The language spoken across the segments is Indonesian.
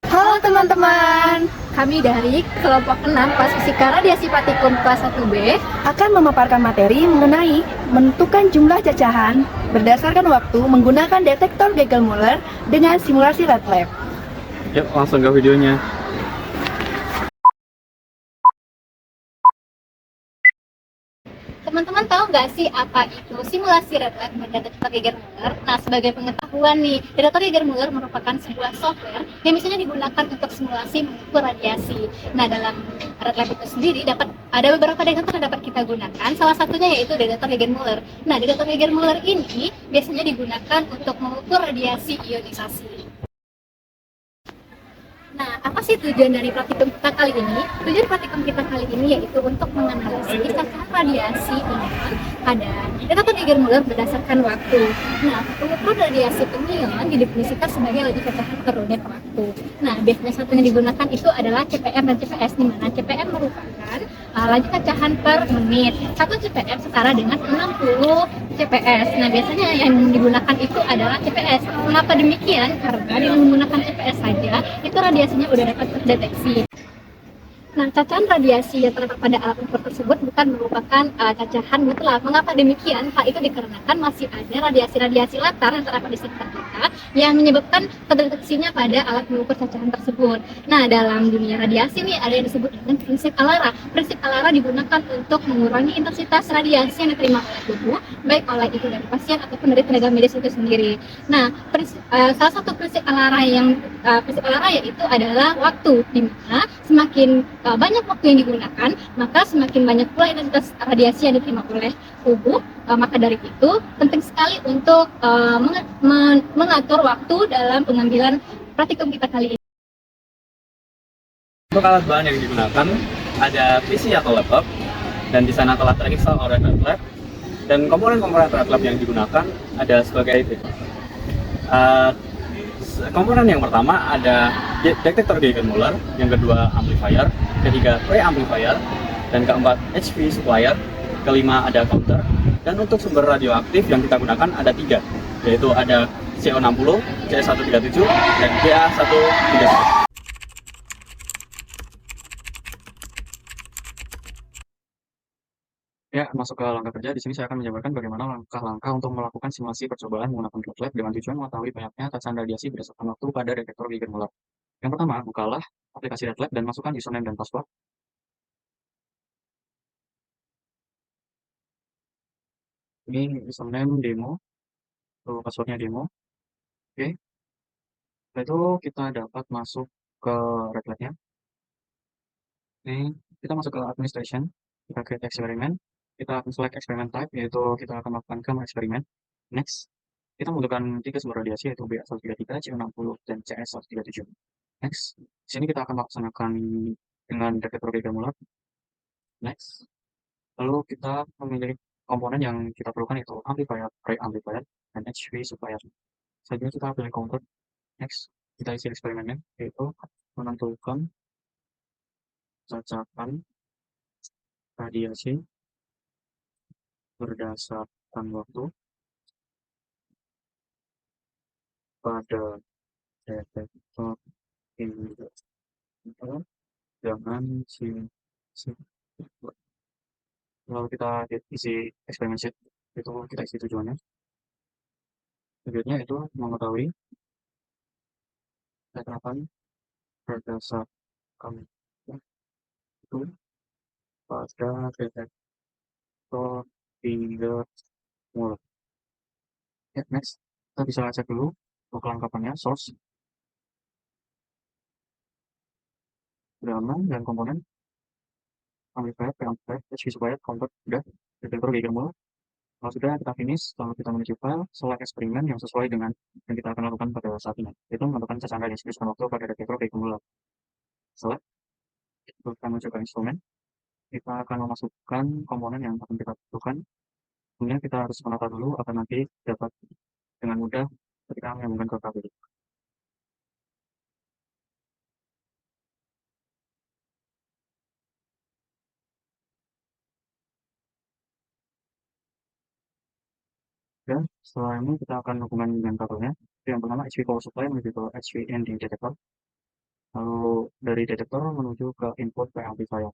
Halo teman-teman, kami dari kelompok 6 kelas Fisika Radiasi Partikum kelas 1B akan memaparkan materi mengenai menentukan jumlah cacahan berdasarkan waktu menggunakan detektor Geiger-Müller dengan simulasi red lab. Yuk langsung ke videonya. Teman-teman tahu nggak sih apa itu simulasi red lab dan detektor Geiger-Müller? Nah, sebagai pengetahuan nih, detektor Geiger-Müller merupakan sebuah software yang misalnya digunakan untuk simulasi mengukur radiasi. Nah, dalam red lab itu sendiri ada beberapa detektor yang dapat kita gunakan. Salah satunya yaitu detektor Geiger-Müller. Nah, detektor Geiger-Müller ini biasanya digunakan untuk mengukur radiasi ionisasi. Nah, apa sih tujuan dari praktikum kita kali ini? Tujuan praktikum kita kali ini yaitu untuk menganalisis cacahan radiasi ion pada detektor Geiger-Müller berdasarkan waktu. Nah, pengukuran radiasi ion didefinisikan sebagai laju cacahan per unit waktu. Nah, biasanya satu yang digunakan itu adalah CPM dan CPS, di mana CPM merupakan laju cacahan per menit. Satu CPM setara dengan 60 CPS. Nah, biasanya yang digunakan itu adalah CPS. Mengapa demikian? Karena dengan menggunakan CPS saja, itu radiasinya udah dapat terdeteksi. Nah, cacahan radiasi yang terdapat pada alat ukur tersebut bukan merupakan cacahan mutlak. Mengapa demikian? Hal itu dikarenakan masih ada radiasi-radiasi latar yang terdapat di sekitar kita yang menyebabkan terdeteksinya pada alat mengukur cacahan tersebut. Nah, dalam dunia radiasi nih ada yang disebut dengan prinsip Alara. Prinsip Alara digunakan untuk mengurangi intensitas radiasi yang diterima oleh tubuh, baik oleh itu dari pasien ataupun dari tenaga medis itu sendiri. Nah, salah satu prinsip Alara yaitu adalah waktu, di mana semakin banyak waktu yang digunakan, maka semakin banyak pula intensitas radiasi yang diterima oleh tubuh. Maka dari itu penting sekali untuk mengatur waktu dalam pengambilan praktikum kita kali ini. Untuk alat bahan yang digunakan ada PC atau laptop, dan di sana telah terinstall oleh red lab. Dan komponen-komponen red lab yang digunakan ada sebagai komponen yang pertama ada detektor Geiger-Müller, yang kedua amplifier, ketiga preamplifier, dan keempat HV supplier, kelima ada counter. Dan untuk sumber radioaktif yang kita gunakan ada 3, yaitu ada CO60, CS137, dan GA131. Ya, masuk ke langkah kerja. Di sini saya akan menjabarkan bagaimana langkah-langkah untuk melakukan simulasi percobaan menggunakan red lab dengan tujuan mengetahui banyaknya cacahan radiasi berdasarkan waktu pada detektor Geiger-Müller. Yang pertama, bukalah aplikasi red lab dan masukkan username dan password. Ini username demo, lalu passwordnya demo. Oke, setelah itu kita dapat masuk ke red lab-nya. Ini kita masuk ke administration, kita create eksperimen, kita akan select eksperimen type, yaitu kita akan melakukan gamma eksperimen. Next, kita membutuhkan 3 sumber radiasi, yaitu BA133, CO60, dan CS137. Next, di sini kita akan melaksanakan dengan detektor Geiger-Müller. Next, lalu kita memilih komponen yang kita perlukan, yaitu amplifier, preamplifier, dan HV supplier. Selanjutnya kita pilih convert. Next, kita isi eksperimennya, yaitu menentukan cacahan radiasi berdasarkan waktu pada detektor Geiger-Müller dengan lalu kita isi eksperimen sheet, itu kita isi tujuannya. Tujuannya itu mengetahui cacahan berdasarkan waktu pada detektor finger mulut. Ya, next. Kita bisa cek dulu untuk kelengkapannya, source, udah aman, dan komponen, amplifier, preamplifier, HV supplier, counter, udah, detektor gauge mulut. Kalau sudah kita finish, lalu kita menuju file, select eksperimen yang sesuai dengan yang kita akan lakukan pada saat ini. Itu menentukan cacahan radiasi diskon waktu pada detektor gauge mulut. Select, kita menuju ke instrumen, kita akan memasukkan komponen yang akan kita butuhkan. Kemudian kita harus menata dulu agar nanti dapat dengan mudah ketika menyambungkan ke kabel. Dan setelah ini kita akan hubungan dengan kabelnya. Yang pertama HV power supply menuju ke HV di detektor. Lalu dari detektor menuju ke input preamplifier.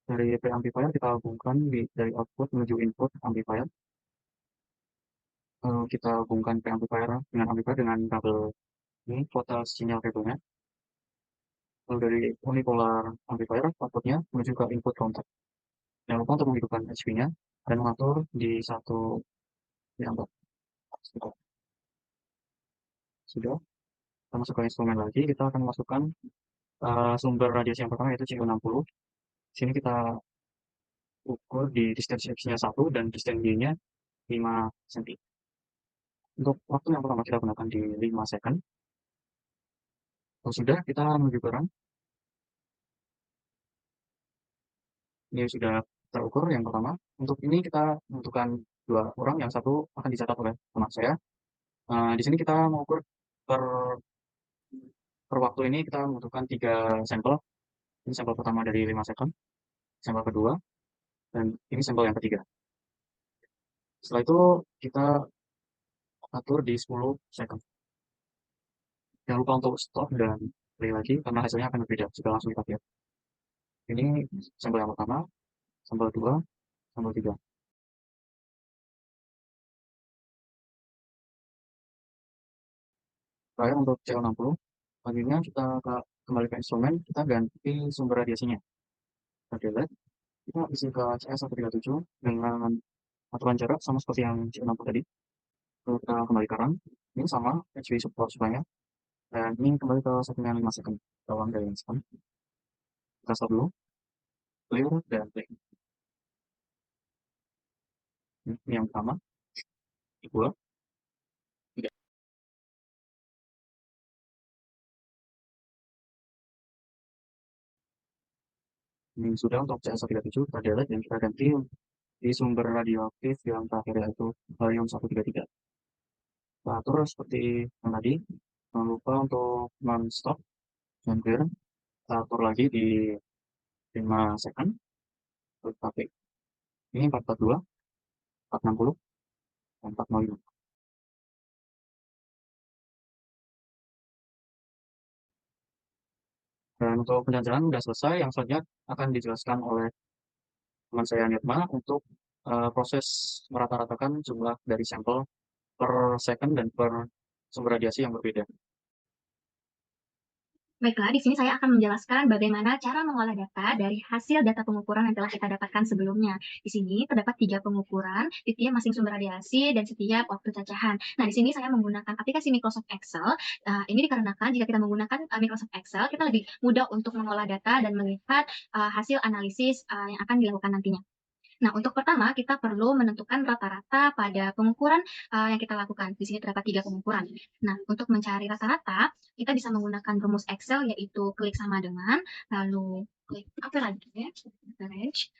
Dari preamplifier kita hubungkan dari output menuju input amplifier. Lalu kita hubungkan preamplifier dengan kabel ini voltage sinyal kabelnya. Lalu dari unipolar amplifier outputnya menuju ke input counter. Jangan lupa untuk menghidupkan HV-nya dan mengatur di satu dianggap. Sudah, kita masuk ke instrumen lagi, kita akan masukkan sumber radiasi yang pertama yaitu CU60. Sini kita ukur di distance X-nya 1 dan distance Y-nya 5 cm. Untuk waktu yang pertama kita gunakan di 5 second. Kalau sudah, kita menuju ke run. Ini sudah terukur yang pertama. Untuk ini kita membutuhkan 2 orang, yang satu akan dicatat oleh teman saya. Di sini kita mengukur per, per waktu ini kita membutuhkan 3 sampel. Ini sampel pertama dari 5 second, sampel kedua, dan ini sampel yang ketiga. Setelah itu kita atur di 10 second. Jangan lupa untuk stop dan play lagi karena hasilnya akan berbeda jika langsung kita lihat. Ini sampel yang pertama, sampel 2, sampel 3. Terakhir untuk CO60, selanjutnya kita kembali ke instrumen, kita ganti sumber radiasinya. Kita delete, kita isi ke CS137 dengan aturan jarak sama seperti yang CO60 tadi. Lalu kita kembali ke run, ini sama HV support supply-nya. Dan ini kembali ke settingan 5 second, bawang dari instan. Kita stop dulu, clear, dan play. Ini yang pertama, kedua, tiga. Ini sudah untuk CS137, kita delete dan kita ganti di sumber radioaktif yang terakhir yaitu barium 133. Kita atur seperti yang tadi, jangan lupa untuk non-stop dan clear. Kita atur lagi di 5 second, tapi ini 442, 460, dan 405. Dan untuk penjajaran sudah selesai, yang selanjutnya akan dijelaskan oleh teman saya Nirma untuk proses merata-ratakan jumlah dari sampel per second dan per sumber radiasi yang berbeda. Baiklah, di sini saya akan menjelaskan bagaimana cara mengolah data dari hasil data pengukuran yang telah kita dapatkan sebelumnya. Di sini terdapat 3 pengukuran, setiap masing sumber radiasi dan setiap waktu cacahan. Nah, di sini saya menggunakan aplikasi Microsoft Excel. Ini dikarenakan jika kita menggunakan Microsoft Excel, kita lebih mudah untuk mengolah data dan melihat hasil analisis yang akan dilakukan nantinya. Nah, untuk pertama kita perlu menentukan rata-rata pada pengukuran yang kita lakukan. Di sini terdapat 3 pengukuran. Nah, untuk mencari rata-rata, kita bisa menggunakan rumus Excel yaitu klik sama dengan, lalu klik average, average,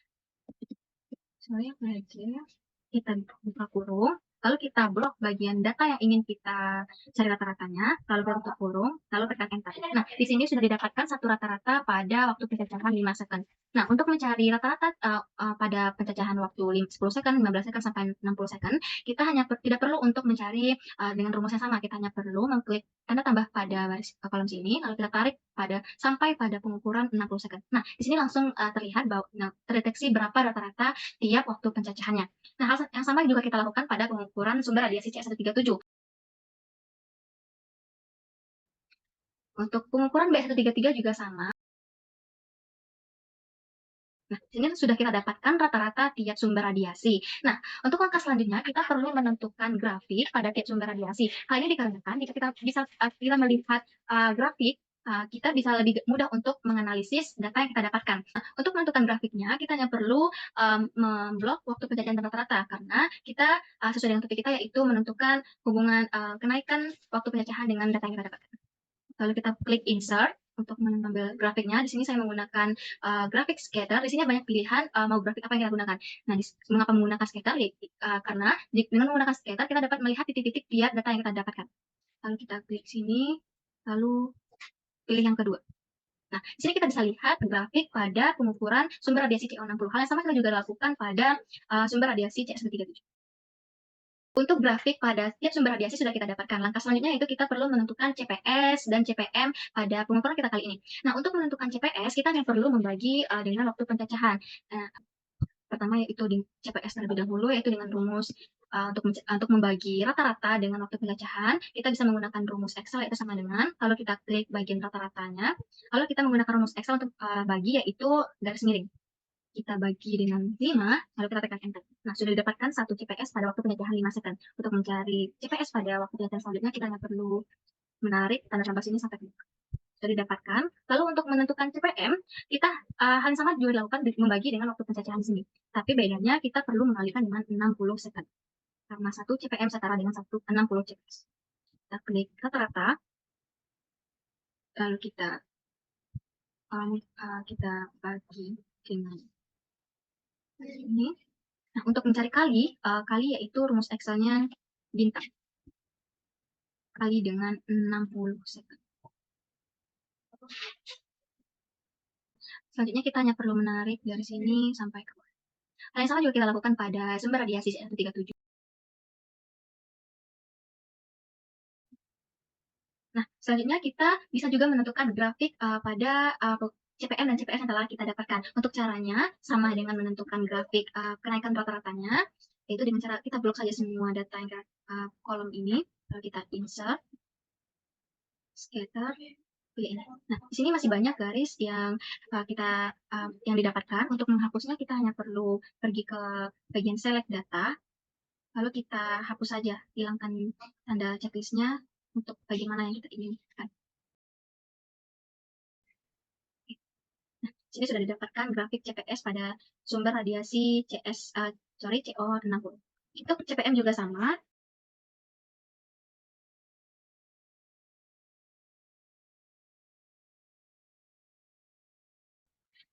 kita buka kurung, lalu kita blok bagian data yang ingin kita cari rata-ratanya, lalu kita tutup kurung, lalu tekan enter. Nah, di sini sudah didapatkan satu rata-rata pada waktu pencacahan 5 second. Nah, untuk mencari rata-rata pada pencacahan waktu 10 second, 15 second, sampai 60 second, kita hanya tidak perlu untuk mencari dengan rumus yang sama. Kita hanya perlu mengklik tanda tambah pada baris kolom sini, lalu kita tarik sampai pada pengukuran 60 second. Nah, di sini langsung terlihat bahwa terdeteksi berapa rata-rata tiap waktu pencacahannya. Nah, hal yang sama juga kita lakukan pada pengukuran sumber radiasi CS137. Untuk pengukuran B133 juga sama. Nah, di sini sudah kita dapatkan rata-rata tiap sumber radiasi. Nah, untuk langkah selanjutnya kita perlu menentukan grafik pada tiap sumber radiasi. Hal ini dikarenakan jika kita melihat grafik, kita bisa lebih mudah untuk menganalisis data yang kita dapatkan. Nah, untuk menentukan grafiknya, kita hanya perlu memblok waktu pencacahan rata-rata karena kita sesuai dengan topik kita yaitu menentukan hubungan kenaikan waktu pencacahan dengan data yang kita dapatkan. Lalu kita klik insert untuk mengambil grafiknya. Di sini saya menggunakan grafik scatter. Di sini banyak pilihan mau grafik apa yang kita gunakan. Nah, mengapa menggunakan scatter? Karena dengan menggunakan scatter kita dapat melihat titik-titik tiap data yang kita dapatkan. Lalu kita klik sini, lalu pilih yang kedua. Nah, di sini kita bisa lihat grafik pada pengukuran sumber radiasi CO60. Hal yang sama kita juga lakukan pada sumber radiasi CS37. Untuk grafik pada tiap sumber radiasi sudah kita dapatkan. Langkah selanjutnya yaitu kita perlu menentukan CPS dan CPM pada pengukuran kita kali ini. Nah, untuk menentukan CPS, kita hanya perlu membagi dengan waktu pencacahan. Pertama yaitu di CPS terlebih dahulu, yaitu dengan rumus untuk membagi rata-rata dengan waktu pencacahan. Kita bisa menggunakan rumus Excel, yaitu sama dengan, lalu kita klik bagian rata-ratanya, lalu kita menggunakan rumus Excel untuk bagi, yaitu garis miring. Kita bagi dengan 5, lalu kita tekan enter. Nah, sudah didapatkan 1 CPS pada waktu pencacahan 5 second. Untuk mencari CPS pada waktu pencacahan selanjutnya, kita hanya perlu menarik tanda tambah sini sampai keluar. Sudah didapatkan. Lalu untuk menentukan CPM, kita hal yang sama juga dilakukan membagi dengan waktu pencacahan di sini. Tapi bedanya kita perlu mengalihkan dengan 60 second. Karena 1 CPM setara dengan 60 CPS. Kita klik rata-rata. Lalu kita bagi dengan ini. Nah, untuk mencari kali yaitu rumus Excel-nya bintang. Kali dengan 60 second. Selanjutnya kita hanya perlu menarik dari sini sampai ke bawah. Hal yang sama juga kita lakukan pada sumber radiasi CS37. Nah, selanjutnya kita bisa juga menentukan grafik pada CPM dan CPS yang telah kita dapatkan. Untuk caranya, sama dengan menentukan grafik kenaikan rata-ratanya, yaitu dengan cara kita blok saja semua data yang kolom ini, lalu kita insert, scatter, pilih ini. Nah, di sini masih banyak garis yang yang didapatkan. Untuk menghapusnya, kita hanya perlu pergi ke bagian select data, lalu kita hapus saja, hilangkan tanda checklistnya untuk bagaimana yang kita inginkan. Sini sudah didapatkan grafik CPS pada sumber radiasi CO60. Untuk CPM juga sama.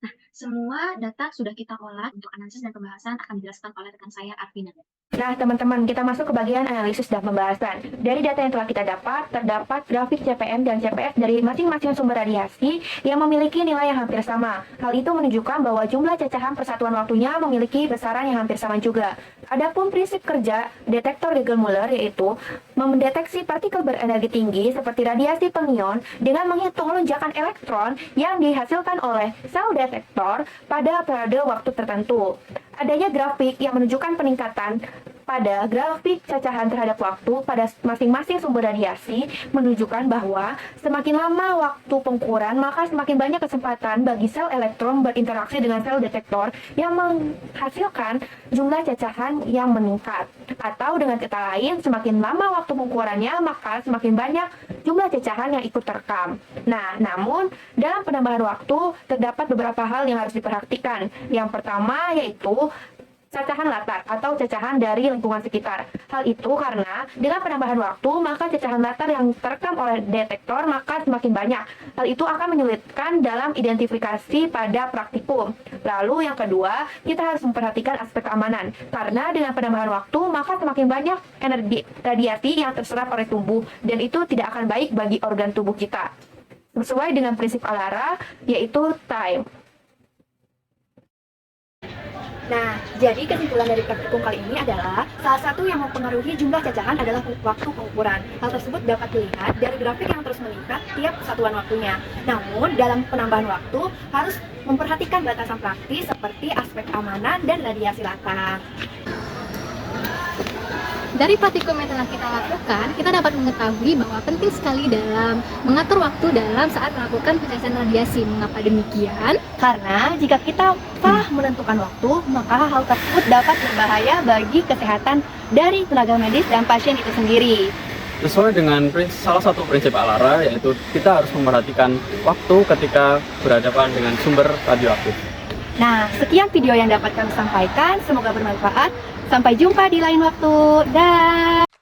Nah, semua data sudah kita olah untuk analisis dan pembahasan akan dijelaskan oleh rekan saya, Arvina. Nah, teman-teman, kita masuk ke bagian analisis dan pembahasan. Dari data yang telah kita dapat, terdapat grafik CPM dan CPS dari masing-masing sumber radiasi yang memiliki nilai yang hampir sama. Hal itu menunjukkan bahwa jumlah cacahan persatuan waktunya memiliki besaran yang hampir sama juga. Adapun prinsip kerja detektor Geiger-Müller yaitu mendeteksi partikel berenergi tinggi seperti radiasi pengion dengan menghitung lonjakan elektron yang dihasilkan oleh sel detektor pada periode waktu tertentu. Adanya grafik yang menunjukkan peningkatan pada grafik cacahan terhadap waktu pada masing-masing sumber radiasi menunjukkan bahwa semakin lama waktu pengukuran maka semakin banyak kesempatan bagi sel elektron berinteraksi dengan sel detektor yang menghasilkan jumlah cacahan yang meningkat. Atau dengan kata lain, semakin lama waktu pengukurannya maka semakin banyak jumlah cacahan yang ikut terekam. Nah, namun dalam penambahan waktu terdapat beberapa hal yang harus diperhatikan. Yang pertama yaitu cacahan latar atau cacahan dari lingkungan sekitar. Hal itu karena dengan penambahan waktu, maka cacahan latar yang terekam oleh detektor maka semakin banyak. Hal itu akan menyulitkan dalam identifikasi pada praktikum. Lalu yang kedua, kita harus memperhatikan aspek keamanan. Karena dengan penambahan waktu, maka semakin banyak energi radiasi yang terserap oleh tubuh dan itu tidak akan baik bagi organ tubuh kita. Sesuai dengan prinsip Alara, yaitu time. Nah, jadi kesimpulan dari praktikum kali ini adalah salah satu yang mempengaruhi jumlah cacahan adalah waktu pengukuran. Hal tersebut dapat dilihat dari grafik yang terus meningkat tiap satuan waktunya. Namun, dalam penambahan waktu harus memperhatikan batasan praktis seperti aspek keamanan dan radiasi latar. dari praktikum yang telah kita lakukan, kita dapat mengetahui bahwa penting sekali dalam mengatur waktu dalam saat melakukan pencacahan radiasi. Mengapa demikian? Karena jika kita salah menentukan waktu, maka hal tersebut dapat berbahaya bagi kesehatan dari tenaga medis dan pasien itu sendiri. Sesuai dengan salah satu prinsip Alara, yaitu kita harus memperhatikan waktu ketika berhadapan dengan sumber radioaktif. Nah, sekian video yang dapat kami sampaikan. Semoga bermanfaat. Sampai jumpa di lain waktu. Dah.